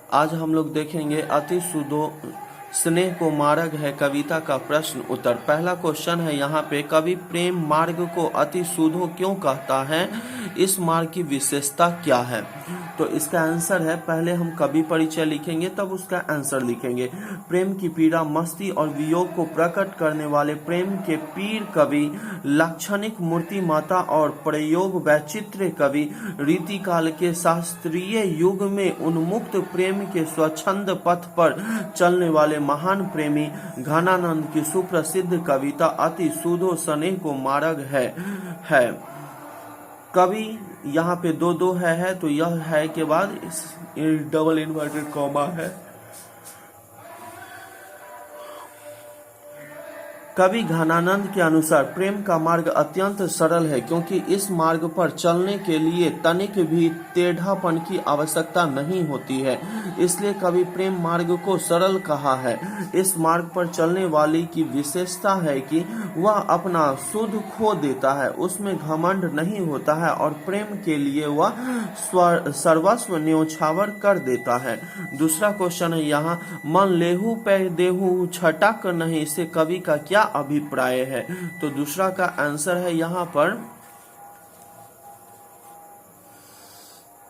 आज हम लोग देखेंगे अति सुदो स्नेह को मार्ग है कविता का प्रश्न उत्तर। पहला क्वेश्चन है यहाँ पे, कवि प्रेम मार्ग को अति सुधो क्यों कहता है, इस मार्ग की विशेषता क्या है। तो इसका आंसर है, पहले हम कवि परिचय लिखेंगे तब उसका आंसर लिखेंगे। प्रेम की पीड़ा, मस्ती और वियोग को प्रकट करने वाले प्रेम के पीर कवि, लाक्षणिक मूर्ति माता और प्रयोग वैचित्र्य कवि, रीतिकाल के शास्त्रीय युग में उन्मुक्त प्रेम के स्वच्छंद पथ पर चलने वाले महान प्रेमी, घनानंद की सुप्रसिद्ध कविता अति सुधो स्नेह को मार्ग है। कवि यहाँ पे दो है तो यह है के बाद डबल इन्वर्टेड कॉमा है। कवि घनानंद के अनुसार प्रेम का मार्ग अत्यंत सरल है, क्योंकि इस मार्ग पर चलने के लिए तनिक भी टेढ़ापन की आवश्यकता नहीं होती है, इसलिए कवि प्रेम मार्ग को सरल कहा है। इस मार्ग पर चलने वाली की विशेषता है कि वह अपना शुद्ध खो देता है, उसमें घमंड नहीं होता है और प्रेम के लिए वह सर्वस्व न्योछावर कर देता है। दूसरा क्वेश्चन है यहाँ, मन लेहू पे देहू छटक नहीं, इससे कवि का क्या अभिप्राय है। तो दूसरा का आंसर है यहाँ पर,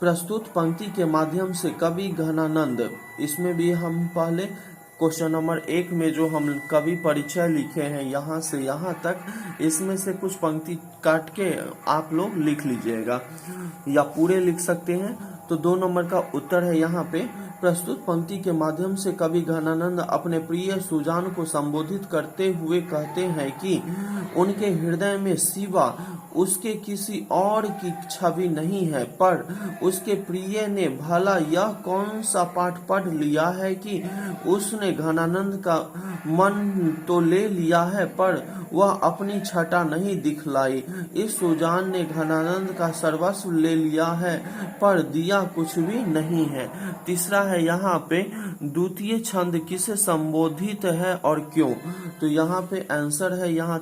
प्रस्तुत पंक्ति के माध्यम से कवि घनानंद, इसमें भी हम पहले क्वेश्चन नंबर 1 में जो हम कवि परिचय लिखे हैं यहाँ से यहाँ तक, इसमें से कुछ पंक्ति काट के आप लोग लिख लीजिएगा या पूरे लिख सकते हैं। तो 2 नंबर का उत्तर है यहाँ पे, प्रस्तुत पंक्ति के माध्यम से कवि घनानंद अपने प्रिय सुजान को संबोधित करते हुए कहते हैं कि उनके हृदय में सिवा उसके किसी और की छवि नहीं है, पर उसके प्रिय ने भला यह कौन सा पाठ पढ़ लिया है कि उसने घनानंद का मन तो ले लिया है पर वह अपनी छटा नहीं दिखलाई। इस सुजान ने घनानंद का सर्वस्व ले लिया है पर दिया कुछ भी नहीं है। तीसरा है यहाँ पे, द्वितीय छंद किसे संबोधित है और क्यों। तो यहाँ पे आंसर है, यहाँ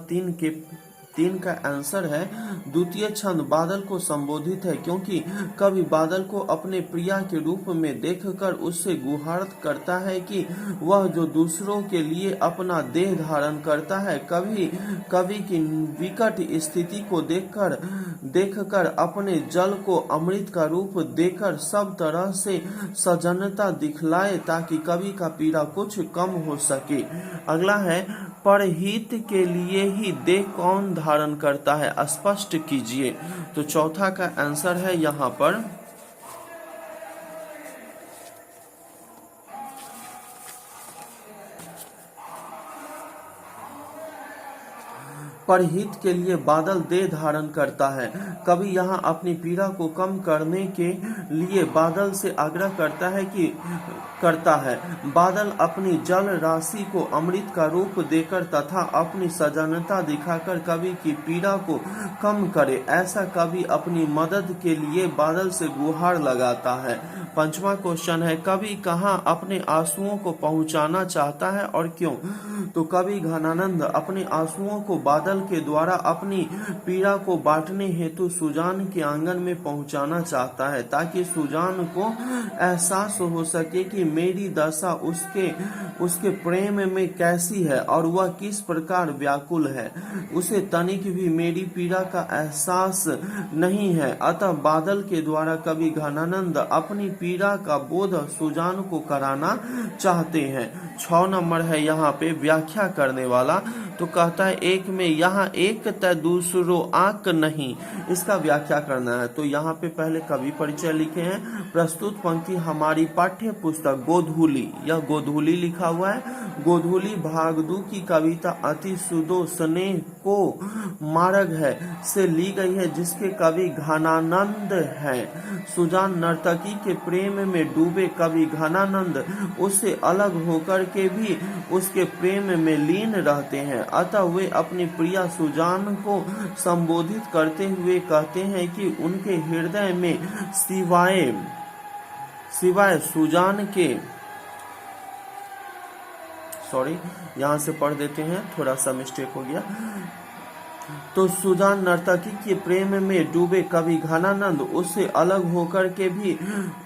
3 का आंसर है, द्वितीय छंद बादल को संबोधित है, क्योंकि कवि बादल को अपने प्रिया के रूप में देखकर उससे गुहार करता है कि वह जो दूसरों के लिए अपना देह धारण करता है, कवि की विकट स्थिति को देखकर अपने जल को अमृत का रूप देकर सब तरह से सजनता दिखलाए, ताकि कवि का पीड़ा कुछ कम हो सके। अगला है, परहित के लिए ही देह कौन धारण करता है, स्पष्ट कीजिए। तो चौथा का आंसर है यहाँ पर, परहित के लिए बादल देह धारण करता है। कवि यहाँ अपनी पीड़ा को कम करने के लिए बादल से आग्रह करता है। बादल अपनी जल राशि को अमृत का रूप देकर तथा अपनी सजनता दिखाकर कवि की पीड़ा को कम करे, ऐसा कवि अपनी मदद के लिए बादल से गुहार लगाता है। 5वां क्वेश्चन है, कवि कहाँ अपने आंसुओं को पहुंचाना चाहता है और क्यों। तो कवि घनानंद अपने आंसुओं को बादल के द्वारा अपनी पीड़ा को बांटने हेतु सुजान के आंगन में पहुंचाना चाहता है, ताकि सुजान को एहसास हो सके कि मेरी दशा उसके प्रेम में कैसी है और वह किस प्रकार व्याकुल है। उसे तनिक भी मेरी पीड़ा का एहसास नहीं है। अतः बादल के द्वारा कवि घनानंद अपनी पीड़ा का बोध सुजान को कराना चाहते हैं। 6 नंबर है यहाँ पे व्याख्या करने वाला, तो कहता है, एक में यहाँ एक तय दूसरो आंक नहीं, इसका व्याख्या करना है। तो यहाँ पे पहले कवि परिचय लिखे हैं, प्रस्तुत पंक्ति हमारी पाठ्य पुस्तक गोधूली, यह गोधूली लिखा हुआ है, गोधूली भाग 2 की कविता अति सुधो स्नेह को मार्ग है से ली गई है, जिसके कवि घनानंद है। सुजान नर्तकी के प्रेम में डूबे कवि घनानंद उससे अलग होकर के भी उसके प्रेम में लीन रहते हैं। अतः वे अपनी प्रिया सुजान को संबोधित करते हुए कहते हैं कि उनके हृदय में सिवाय सुजान के, यहाँ से पढ़ देते हैं, थोड़ा सा मिस्टेक हो गया, तो सुजान नर्तकी के प्रेम में डूबे। कवि घनानंद उससे अलग होकर के भी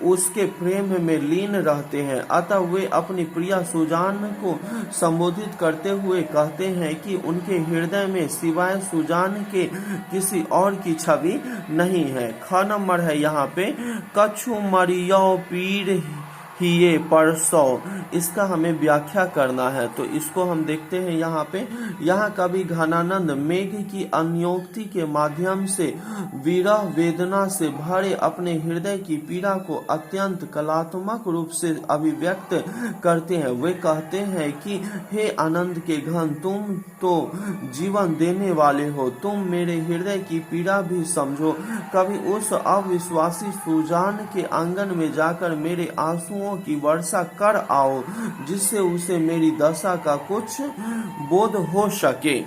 उसके प्रेम में लीन रहते हैं। अतः वे अपनी प्रिया सुजान को संबोधित करते हुए कहते हैं कि उनके हृदय में सिवाय सुजान के किसी और की छवि नहीं है। ख नंबर है यहाँ पे, कछु मरियो पीर हिये परसौ। इसका हमें व्याख्या करना है, तो इसको हम देखते हैं यहाँ पे। यहाँ कवि घनानंद मेघ की अन्योक्ति के माध्यम से विरह वेदना से भरे अपने हृदय की पीड़ा को अत्यंत कलात्मक रूप से अभिव्यक्त करते हैं। वे कहते हैं कि हे आनंद के घन, तुम तो जीवन देने वाले हो, तुम मेरे हृदय की पीड़ा भी समझो। कभी उस अविश्वासी सुजान के आंगन में जाकर मेरे आंसुओं की वर्षा कर आओ, जिससे उसे मेरी दशा का कुछ बोध हो सके।